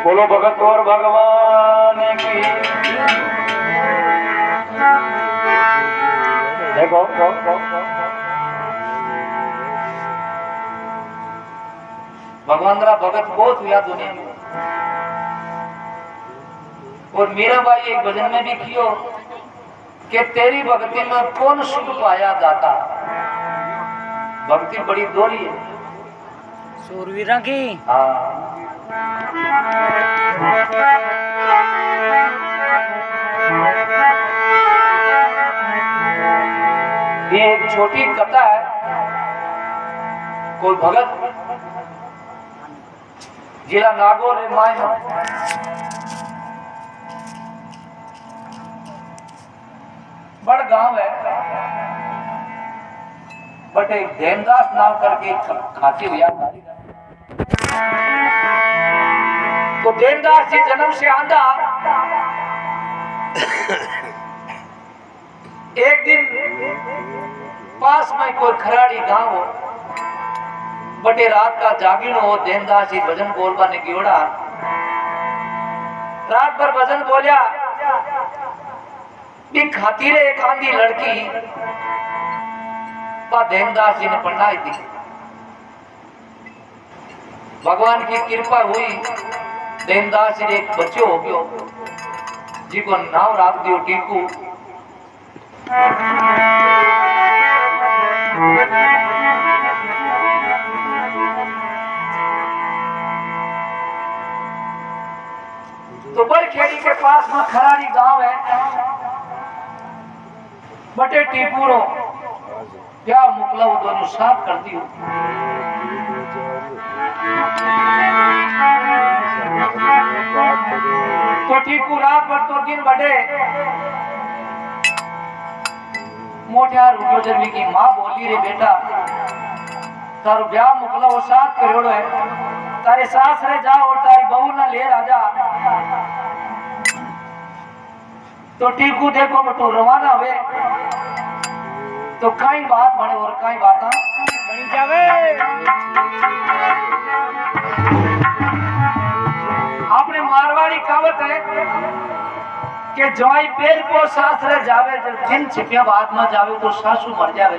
बोलो भगत और भगवान की। देखो भगवान रा भगत बहुत हुआ दुनिया में। और मीरा भाई एक भजन में भी कियो कि तेरी भक्ति में कौन सुख पाया जाता। भक्ति बड़ी दोरी है सूरवीरा की। हाँ ये एक छोटी कथा है। कोई भगत जिला नागौर माय बड़ गांव है, बट एक देवदास नाम करके खाती हुई तो देवदास जी जन्म से आंधा। एक दिन पास में कोई खराड़ी गांव हो, बटे रात का जागिन हो, देवदास जी भजन बोलवा ने गियोड़ा। रात भर भजन बोलिया भी खातिर एक आंधी लड़की का देवदास जी ने पढ़ाई दी। भगवान की कृपा हुई, देवदास जी एक बच्चो हो गयो जिको नाम राख दियो टीकू। तो बरखेड़ी के पास में खराड़ी गांव है, बटे टीपूरो क्या मुकला वो दोनों साफ कर दी। तो टीकू रात भर तो दिन बड़े मोटिया रुकोजरवी की माँ बोली रे बेटा तारो ब्याह मुकला वो साथ करोड़ो है, तारे सास रे जा और तारी बहू ना ले राजा। तो टीकू देखो बटू रवाना हुए तो कई बात बने और कई बात बनी जावे। आपने मारवाड़ी कहावत है कि जोई पेड़ को सासरे जावे, जब जिन छिपिया बात में जावे तो सासू मर जावे।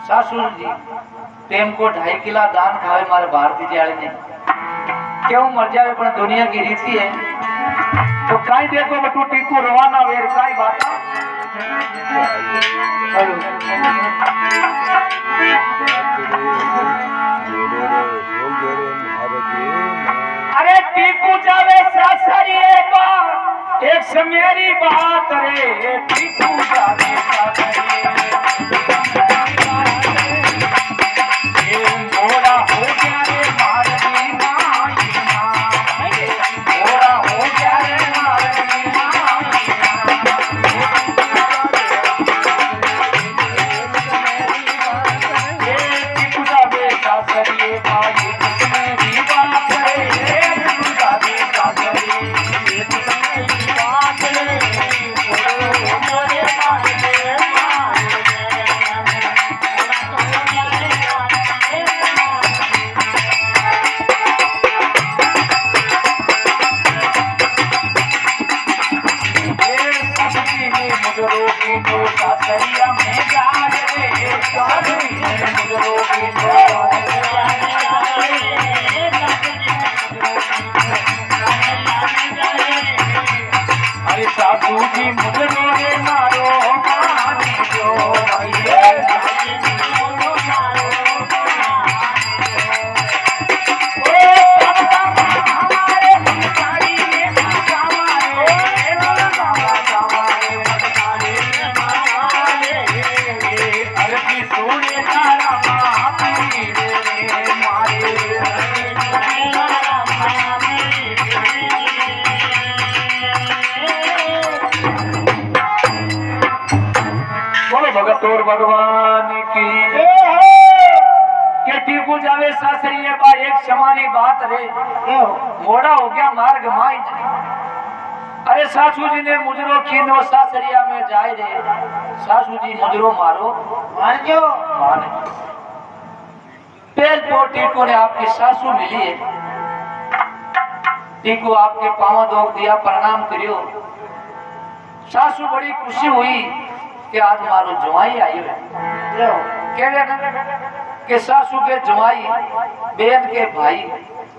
सासू जी प्रेम को 2.5 किला दान खावे मारे भारती जाले ने क्यों मर जावे, पर दुनिया की रीति है। तो काई देखो बटू टीकू रवाना वेर काई बात। अरे टीकू जावे सासरी एक से मेरी बात रे, टीकू जावे सासरी घोड़ा हो गया रे मारनी माई घोड़ा हो गया रे मारनी टीकू जावे सासरी भाई मेरी बात रे, टीकू जावे सासरी अरे साधु जी मुझे मारो मारी जो भगतोर भगवान की के टीकू जावे सासरी ये बा एक समानी बात रे मोड़ा हो गया मार्ग माई अरे सासू जी ने मुजरो कीनो सासरिया में जाए रे सासू जी मुजरो मारो मान जो मान पेल पो टीकू ने आपकी सासू मिली है टीकू आपके पांव धोक दिया प्रणाम करियो सासू बड़ी खुशी हुई कि आज मारो जवाई आई है के सासू के जवाई बेन के भाई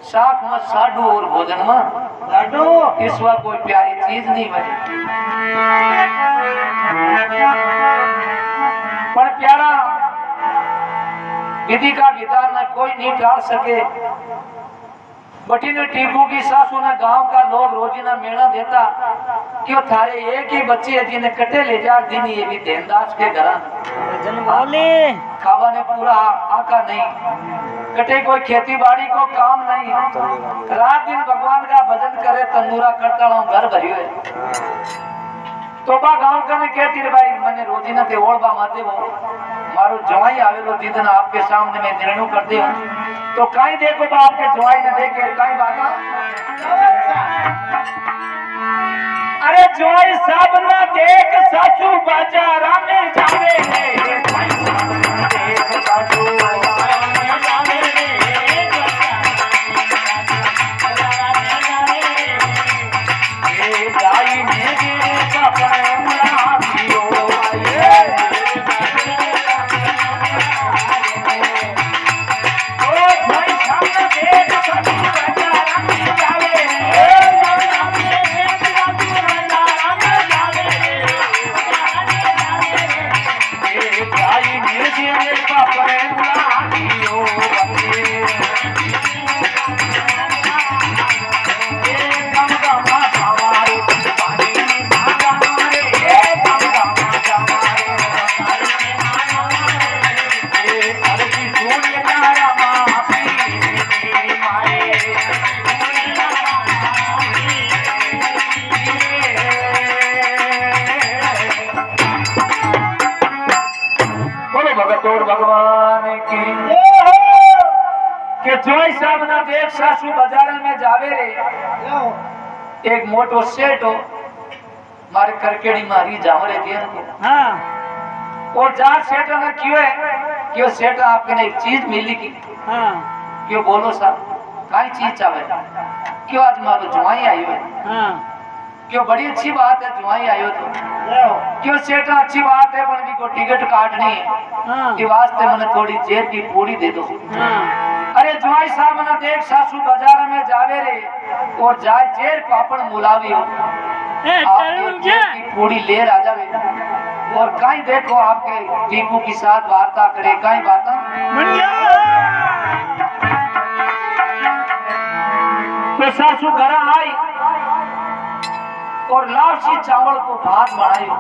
साख में साडू और भोजन में साडू इसवा कोई प्यारी चीज नहीं बनी पर प्यारा विधि का विधान न कोई नहीं टाल सके बटी ने टीकू की सासू ने गांव का लोग रोजी ना मेला देता क्यों थारे एक ही बच्चे है जिन्हें कटे ले जा दिन ये भी देनदास के घर खावा ने पूरा आका नहीं कटे कोई खेती बाड़ी को काम नहीं रात दिन भगवान का भजन करे तंदूरा करता हूँ घर भरियो है तो बा गांव का कहती रे भाई मैंने रोजी ना ते ओढ़बा माते वो मारो जवाई आवेलो जितना आपके सामने मैं निर्णय करते हूँ तो कहीं देखो बा आपके जवाई ने देखे कहीं बाता अरे जवाई साहब ना देख सासू बाजारा में जावे देख सासू भगवान की के जोई साहब ना देख सासू बाजार में जावे रे एक मोटो सेठ हो मारे करकेड़ी मारी जावरे देन को हां और जा सेठ ने क्यों सेठ आपके ने एक चीज मिली की हां क्यों बोलो साहब काई चीज चाहे क्यों आज मारो जवाई आई है हां क्यों बड़ी अच्छी बात है जवाई आयो तो क्यों सेठ अच्छी बात है पर भी को टिकट काटनी है कि वास्ते मैंने थोड़ी जेब की पूरी दे दो अरे जवाई साहब ने देख सासू बाजार में जावे रे और जाए जेर पापड़ मुलावी हो आप जेब की पूरी ले आ जावे और कहीं देखो आपके टीकू के साथ वार्ता करे कहीं बात तो सासू घर आई और लापसी चावल को भात बनायो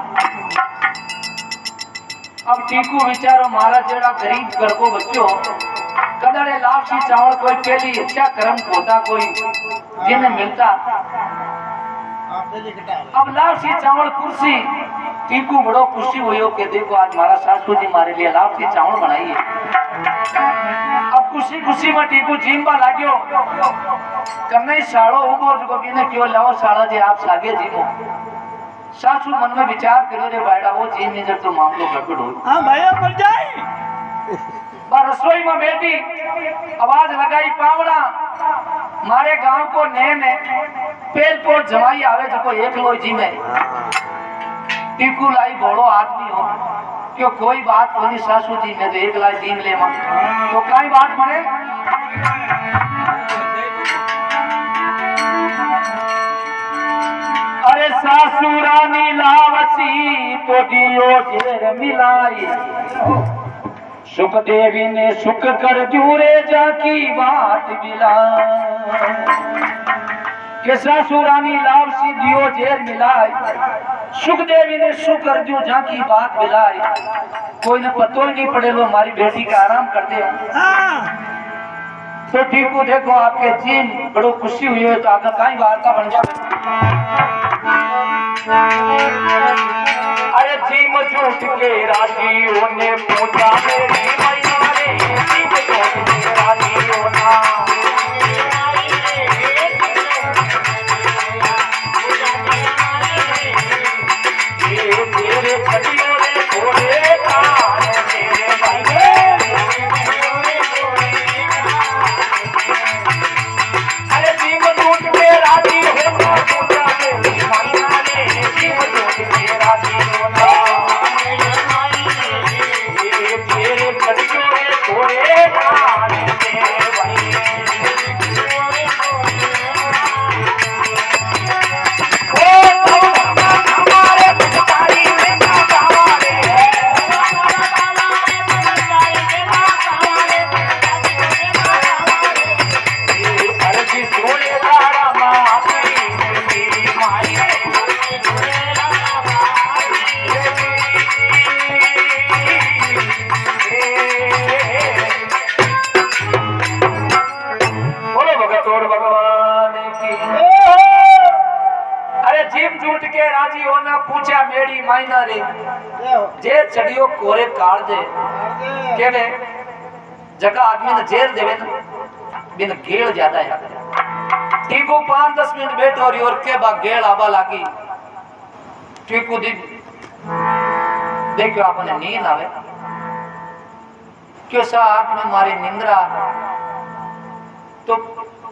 अब टीकू विचारो मारा जेड़ा गरीब घर को बच्चो कदरे लापसी चावल कोई पहली क्या कर्म होता कोई जिन्हें मिलता अब लापसी चावल कुर्सी टीकू बड़ो खुशी हुई कि देखो आज मारा सासू जी मारे लिए लापसी चावल बनाई है अब खुशी खुशी में टीकू जीमबा लाग्यो कन्ने साड़ो उगो जो बिने क्यों लाओ साड़ा जी आप सागे जीमो सासू मन में विचार करो रे बायड़ा वो जीम में जब तो मामलो गड़बड़ हो हां भैया मर जाए बार रसोई में बैठी आवाज लगाई पावड़ा मारे गांव को नेम है पेल पोट जवाई आवे जो को एक लोई जी में टीकू लाई बड़ो आदमी हो क्यों कोई बात कोनी सासू जी में तो एक लाई जीम ले मा तो काई बात मरे अरे सासू रानी लावसी तो दियो जेर मिलाई सुख देवी ने सुख कर जूरे जाकी बात मिला के सासू रानी लावसी दियो जेर मिलाई सुख देवी ने सुख कर जो जाकी बात मिलाई कोई ने पतो ही नहीं पड़े लो हमारी बेटी का आराम करते हो तो ठीक को देखो आपके जीन बड़ो खुशी हुई है तो आपका कहीं वार्ता बन जाए अरे जी झूठ के राजियों ने पूछा मेरी मैया रे, जीव झूठ के राजियों ना। ये तेरे छड़ियों ने घोड़े कान मेरे भाई, अरे जीव झूठ के राजी होना पूछा मेरी मैया रे, जीव झूठ के राजी होना। ये तेरे छड़ियों ने घोड़े कान मेरे भाई, झूठ के राजी होना पूछा मेरी मायना रे, जेर चढ़ियो कोरे काल दे केवे जगह आदमी ने जेर देवे ना बिन गेल ज्यादा है। टीकू 5-10 मिनट बैठो और के बाद गेल आबा लागी। टीकू दी देखो आपने नींद आवे क्यों सा आंख में मारी निंद्रा तो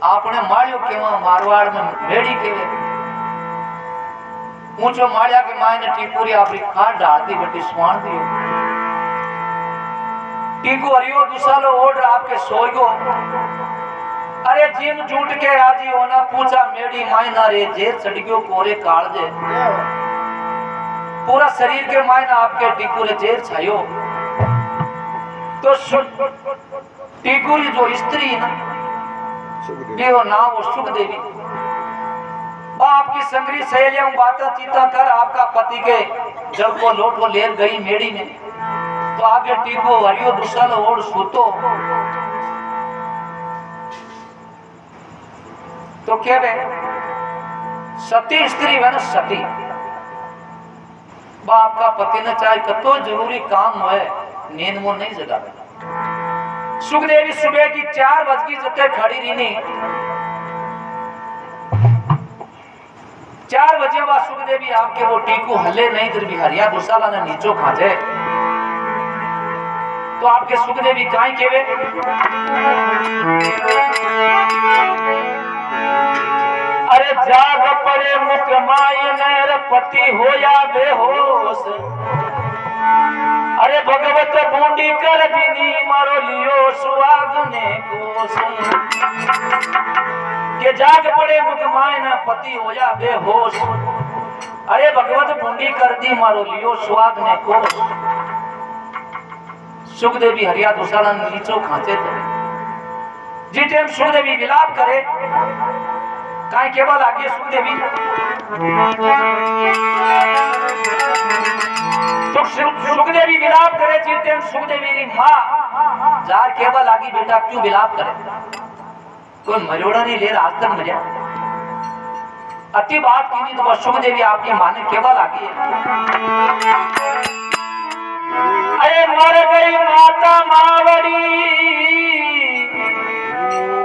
आपने मारियो केवा मारवाड़ में भेड़ी केवे ऊंचो मारिया के मायने टीकूरी आपरी खाट डाल दी बटी स्वान दियो। टीकू हरियो दुसालो ओढ़ आपके सोईगो। अरे जिम झूठ के राजी होना पूछा मेरी मायना रे, जेर चढ़ियो कोरे काल दे पूरा शरीर के मायना आपके टीकूरे जेर छायो। तो टीकूरी जो स्त्री ना बेहो नाम वो सुख देवी, आपकी संगरी सहेलियां बातें चीता कर आपका पति के जल को लोट को ले गई मेड़ी में, तो आगे टीको हरियो दुसल ओढ़ सूतो तो क्या वे सती स्त्री है ना सती बाप का पति ने चाहे कतो जरूरी काम है नींद वो नहीं जगावे। सुखदेवी सुबह की 4 बजे जते खड़ी रही 4 बजे बाद सुखदेवी आपके वो टीकू हले नहीं फिर भी हरिया दुसाला ने नीचो खाजे तो आपके सुखदेवी काई केवे अरे जाग पड़े मुख माय नर पति होया बेहोश, अरे भगवत बूंदी कर दीनी मारो लियो सुहाग ने कोस के जाग पड़े मुख मायना पति होया बेहोश, अरे भगवत बूंदी कर दी मारो लियो सुहाग ने कोस। सुखदेवी हरिया दुसाला नीचो खांचे थे जी टाइम सुखदेवी विलाप करे काई केवल आगे सुखदेवी तो सुखदेवी विलाप करे जी टाइम सुखदेवी री मां जार केवल आगे बेटा क्यों विलाप करे कोई मरोड़ा नहीं ले आज तक मजा अति बात की नहीं तो बस सुखदेवी आपकी माने केवल आगे अरे मर गई माता मावड़ी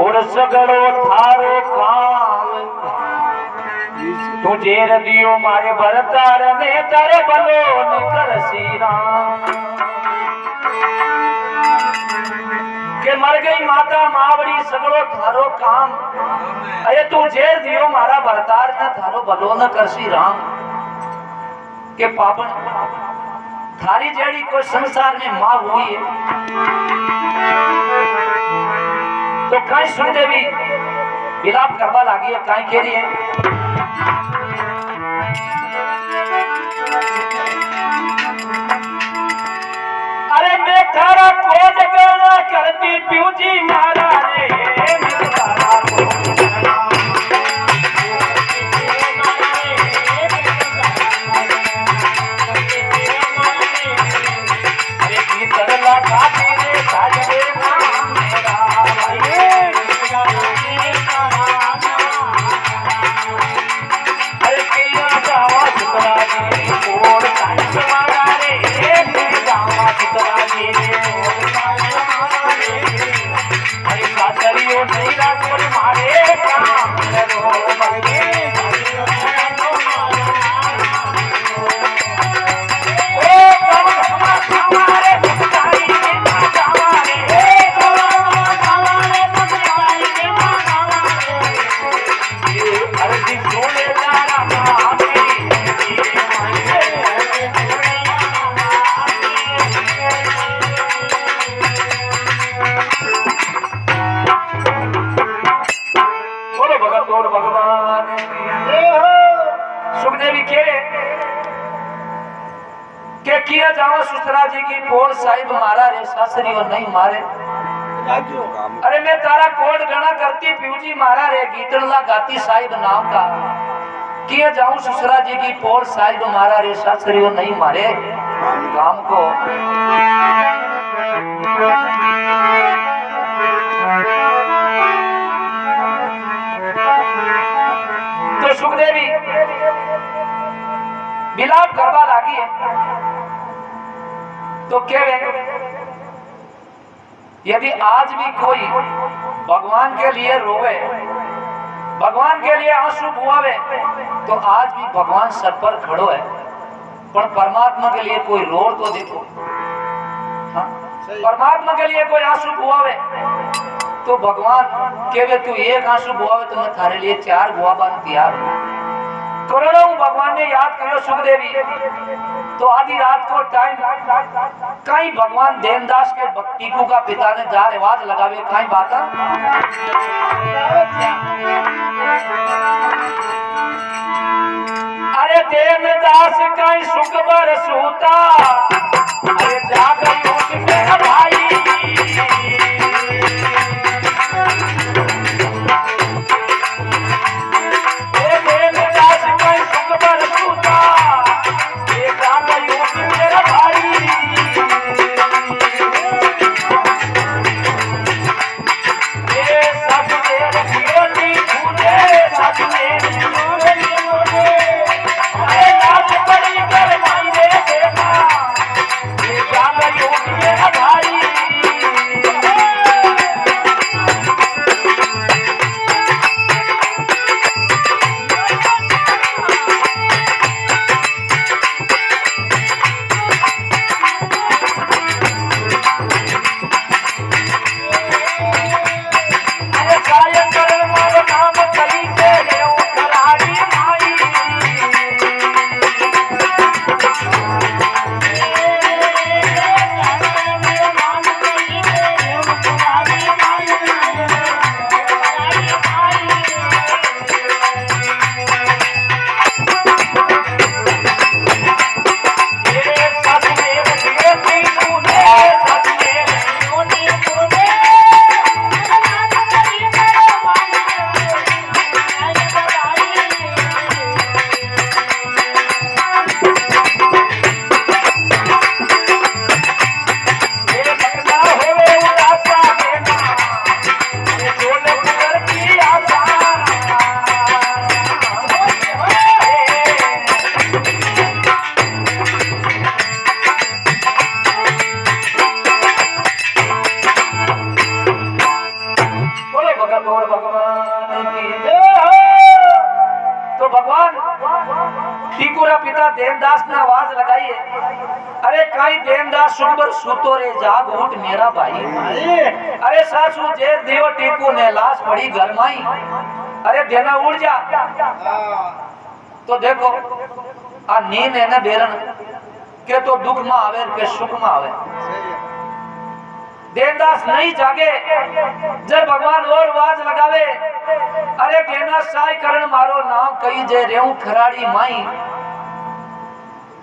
और सगड़ो थारो काम तुझे रदियो मारे भरतार ने तर बलो न कर सीरा के मर गई माता मावड़ी सगड़ो थारो काम, अरे तू जेर दियो मारा भरतार न थारो भलो न करसी राम के पापन थारी जेड़ी को संसार में मां हुई है तो कहीं सुखदेवी विलाप करवा लागी है कहीं कह रही है अरे मैं थारा कोड गाना करती प्यू जी मारा रे मैं थारा कोड गाना अरे भीतर लगा तेरे साजरे नाम मेरा अरे किया जावा सुतरा जी कोड काई समारा रे सुखदेवी के किया जाओ सुसरा जी की पोल साहिब मारा रे सासरी और नहीं मारे। अरे मैं तारा कोड गणा करती प्यूजी मारा रे गीतड़ला गाती साहिब नाम का। किया जाऊं सुसरा जी की पोल साहिब मारा रे सासरी और नहीं मारे काम को। तो सुखदेवी बिलाप करवा लागी है तो कहे यदि आज भी कोई भगवान के लिए रोवे, भगवान के लिए आंसू बुआवे तो आज भी भगवान सर पर खड़ो है। पर परमात्मा के लिए कोई रो तो देखो, हाँ? परमात्मा के लिए कोई आंसू बुआवे तो भगवान कहे तू एक आंसू बुआवे तो मैं थारे लिए 4 बुआबा तैयार हूं। करोड़ों भगवान ने याद करो सुखदेवी तो आधी रात को टाइम कहीं भगवान देवदास के टीकू का पिता ने जार आवाज लगावे कहीं बात। अरे देवदास कहीं सुख बरसूता, अरे जाकर उठ मेरा भाई। तो भगवान टीकूरा पिता देवदास ने आवाज लगाई है, अरे कहीं देवदास सुखबर सूतो रे जाग उठ मेरा भाई। अरे सासू जेर दियो टीकू ने लाश पड़ी घर माई, अरे देना उड़ जा। तो देखो आ नींद है ना बेरन के तो दुख में आवे के सुख में आवे। देवदास नहीं जागे जब भगवान और आवाज लगावे, अरे देना साई करण मारो नाम कही जे रेऊ खराड़ी माई।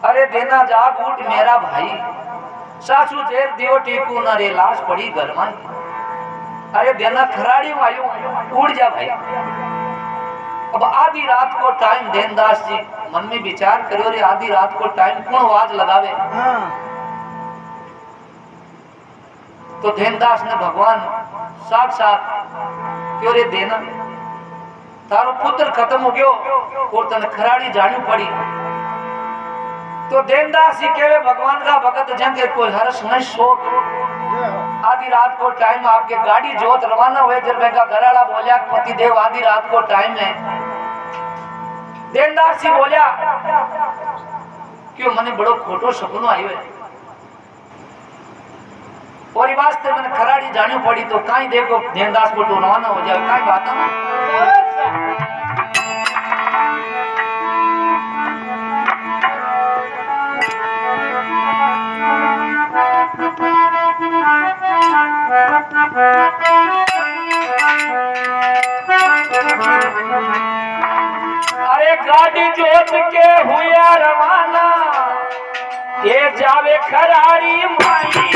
अरे देना जाग उठ मेरा भाई, सासू जेर दियो टीकू न रे लाश पड़ी घर माई। अरे देना खराड़ी मायू उड़ जा भाई। अब आधी रात को टाइम देवदास जी मन में विचार करो रे आधी रात को टाइम कौन आवाज लगावे। तो देवदास ने भगवान साक्षात क्यों रे देना तारो पुत्र खत्म हो गयो और तने खराड़ी जानी पड़ी। तो देवदास जी कहे भगवान का भगत जंगे कोई हर्ष नहीं शोक। आधी रात को टाइम आपके गाड़ी जोत रवाना हुए जब का घराड़ा बोलिया पति देव आधी रात को टाइम है। देवदास जी बोलिया क्यों मने बड़ो खोटो सपनो आयो है और वास्ते मैंने खराड़ी जानी पड़ी। तो कहीं देखो देवदास को रवाना हो जाए कहीं बात अरे गाड़ी जोत के हुआ रवाना ये जावे खराड़ी माई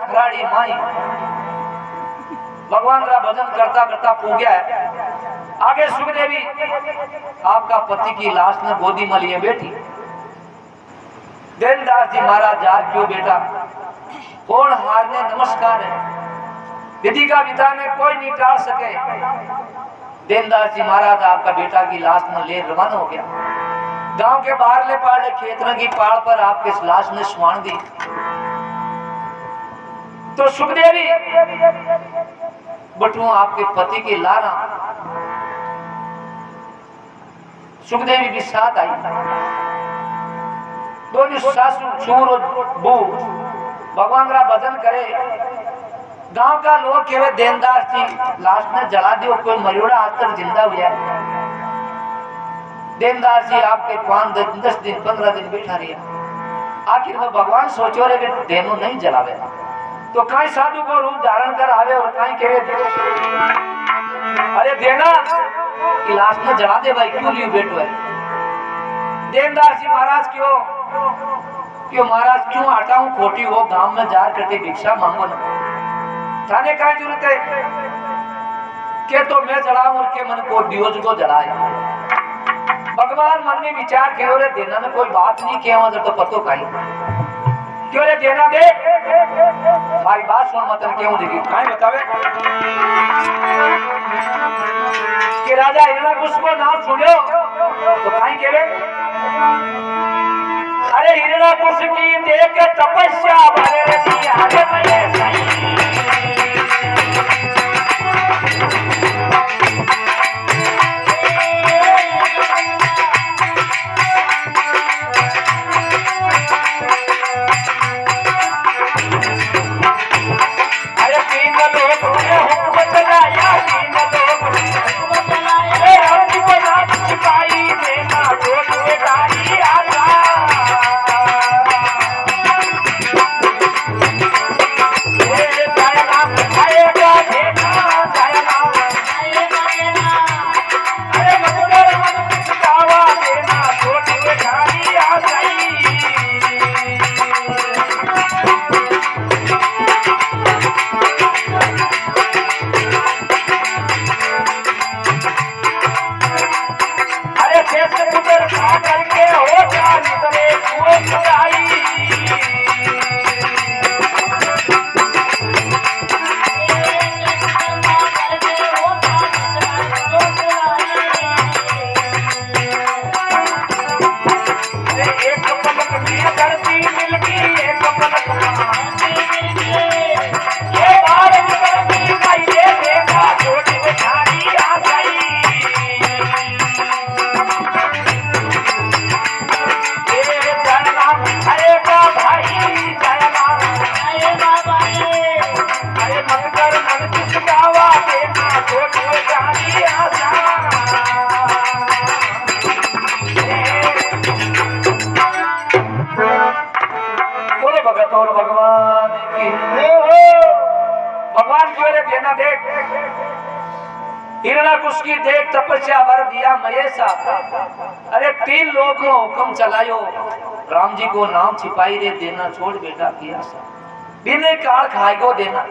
खराड़ी माई भगवान का भजन करता करता पूज्ञा है। आगे सुखदेवी आपका पति की लाश ने गोदी में लिए बैठी। देनदास जी महाराज जार क्यों बेटा कौन हारने नमस्कार है विधि का विधान में कोई नहीं टाल सके। देनदास जी महाराज आपका बेटा की लाश में ले रवाना हो गया। गांव के बाहरले पाड़े खेतरों की पाड़ पर आपके इस लाश ने स्वाण दी। तो सुखदेवी बटुओं आपके पति की लारा सुखदेवी भी साथ आई। दोनों सासू चूर और बू भगवान का भजन करे। गांव का लोग केवल देनदास जी लाश ने जला दियो कोई मरियोड़ा आज तक जिंदा हुआ है। देनदास जी आपके 5-10 दिन 15 दिन बैठा रहा। आखिर में भगवान सोचो रे देनो नहीं जलावे तो कहीं साधु को रूप धारण कर आवे और कहीं कहे अरे देना लाश में जला दे भाई क्यों लियो बेटो है। देनदास जी महाराज क्यों महाराज क्यों हटाऊं खोटी हो गांव में जार करके भिक्षा मांगो ना थाने का जरूरत है के तो मैं जलाऊं और के मन को दियोज को जलाए। भगवान मन में विचार क्यों रे देना में कोई बात नहीं किया तो पतो कहीं क्यों रे देना दे हमारी बात सुन मतलब क्यों देगी कहीं बतावे कि राजा हिरण्यकुश को नाम सुनो तो कहीं कहे अरे हिरण्यकुश की देख तपस्या भरे दी आगे में मत कर मन किसकावा देना छोट जानी आशा बोले भगत और भगवान की भगवान की ओर देना देख हिरणाकुश की देख तपस्या वर दिया महेशा अरे 3 लोग को हुक्म चलायो राम जी को नाम छिपाई रे देना छोड़ बेटा की आशा बिने काल खाएगो देना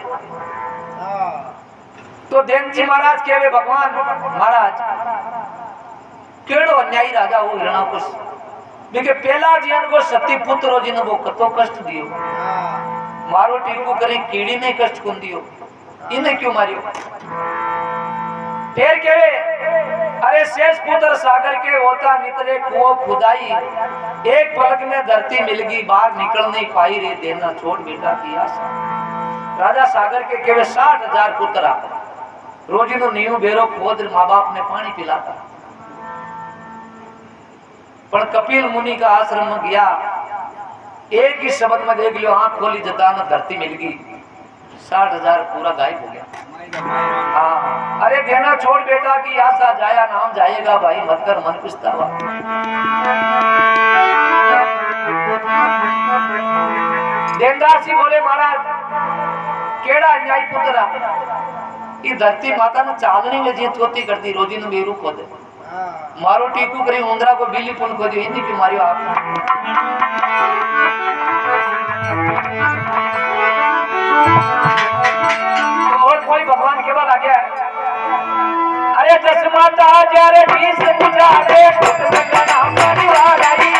तो देन जी महाराज कहवे भगवान महाराज केड़ो अन्यायी राजा हो हिरणाकुश बिके पहला जीवन को सती पुत्र हो जिन वो कतो कष्ट दियो मारो टीकू करे कीड़ी ने कष्ट कुन दियो इन्हें क्यों मारियो फिर कहे अरे शेष पुत्र सागर के होता नितरे कुओं खुदाई एक पलक में धरती मिल गई बाहर निकल नहीं पाई रे देना छोड़ बेटा की आशा राजा सागर के केवल 60,000 पुत्र रोजी नो नींव बेरो खोद माँ बाप ने पानी पिलाता पर कपिल मुनि का आश्रम में गया एक ही शब्द में देख लियो आंख खोली जता न धरती मिल गई 60,000 पूरा गायब हो गया हाँ अरे देना छोड़ बेटा की आशा जाया नाम जाएगा भाई मत कर मन पछतावा देनदास जी बोले महाराज केड़ा अन्यायी पुत्र ये धरती माता ने चालनी में जी चोती करती रोजी ने बेरू खोदे मारो टीकू करी उंदरा को बिल्ली पुन खोदी इन्हीं की मारियो आप और कोई भगवान के बाद आ गया अरे दस माता जारे 20 गुजारे खुद का नाम परिवार आई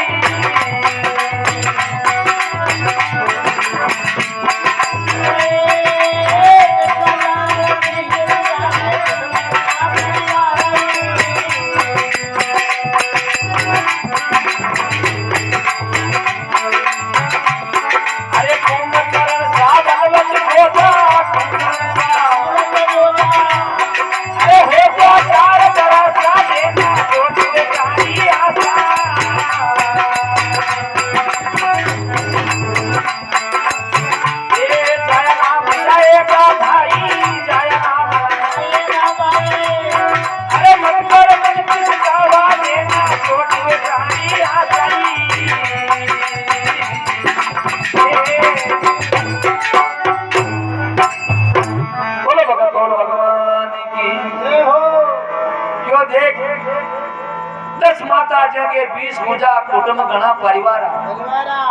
के 20 भुजा कुटुंब गणा परिवार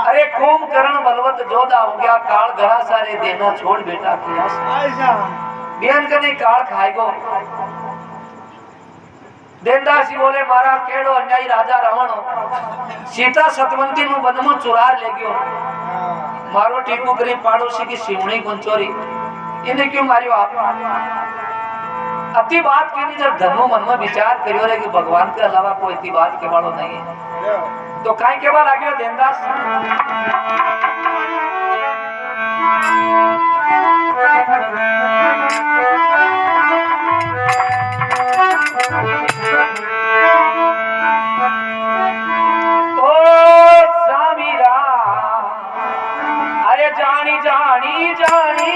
अरे कुंभकर्ण बलवत जोधा हो गया काल घरा सारे देना छोड़ बेटा की आशा बेन कने काल खाएगो देनदासी बोले मारा केड़ो अन्यायी राजा रावण सीता सतवंती नु वन में चुरार ले गयो मारो टीकू करी पड़ोसी की सिवणी गुंचोरी इन्हें क्यों मारियो आप अति बात की नहीं जब धर्मो मन में विचार करियो रे कि भगवान के अलावा कोई इतनी बात के वालों नहीं है तो काई के बाद आ गयो देनदास ओ सामीरा अरे जानी जानी जानी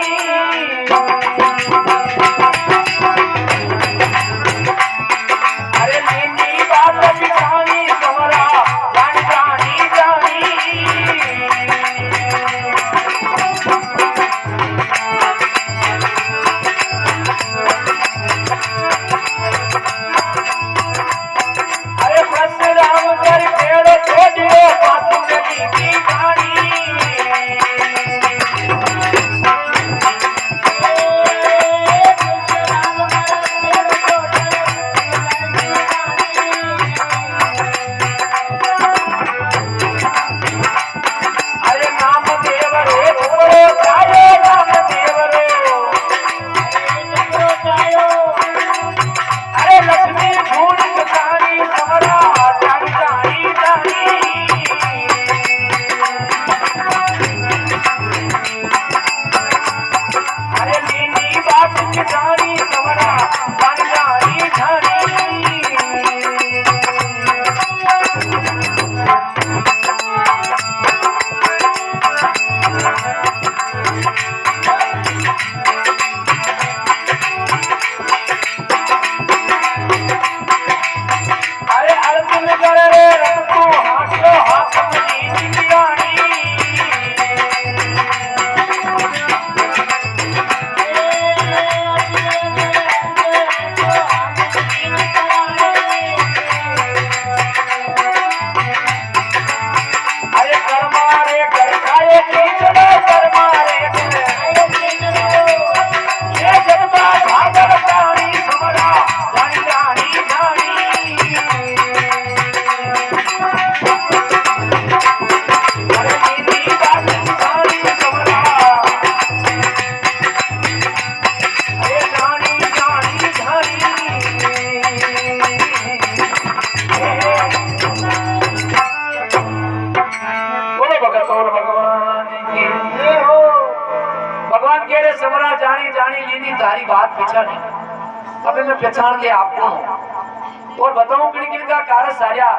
भगवान कह रहे समरा जानी जानी लीनी तारी बात पहचानी। अबे मैं पहचान ले आपको और बताऊं किन किन का कार्य सारिया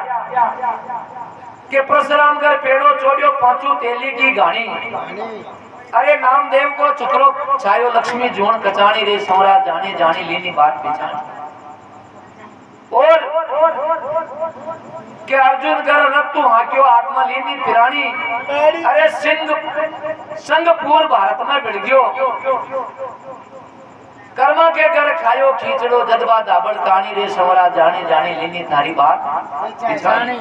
के परशुराम कर पेड़ो चोड़ियो पांचू तेली की गानी। अरे नामदेव को चक्रो छायो लक्ष्मी जोन कचानी रे समरा जानी जानी लीनी बात पहचानी। और के अर्जुन कर रत्तु हाक्यो आत्मा लीनी पिरानी। अरे संगपुर भारत में बिड़ गयो कर्मा के घर खायो खींचड़ो जदवा दाबड़ तानी रे सवरा जानी जानी लीनी थारी बात पिछानी।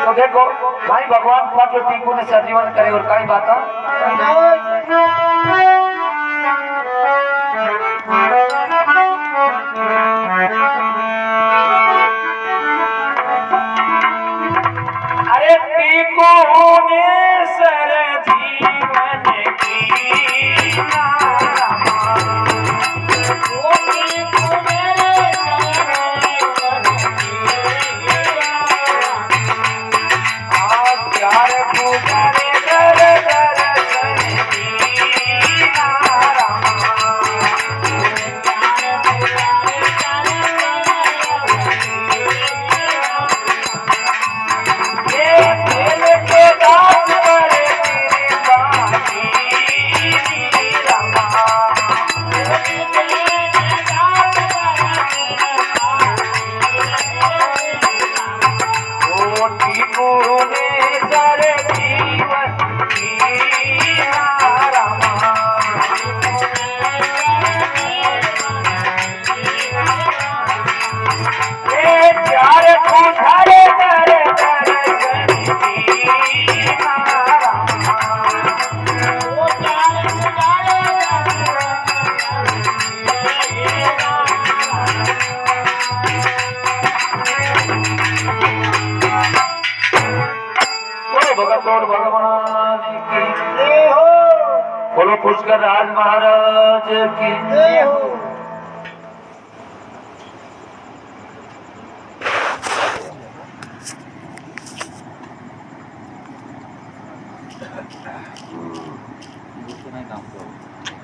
तो देखो भाई भगवान पांचों टीकों ने सजीवन करे और कई बात अरे टीकों ने सर जीवन की भगवान की बोलो पुष्कर राज महाराज की काम करो।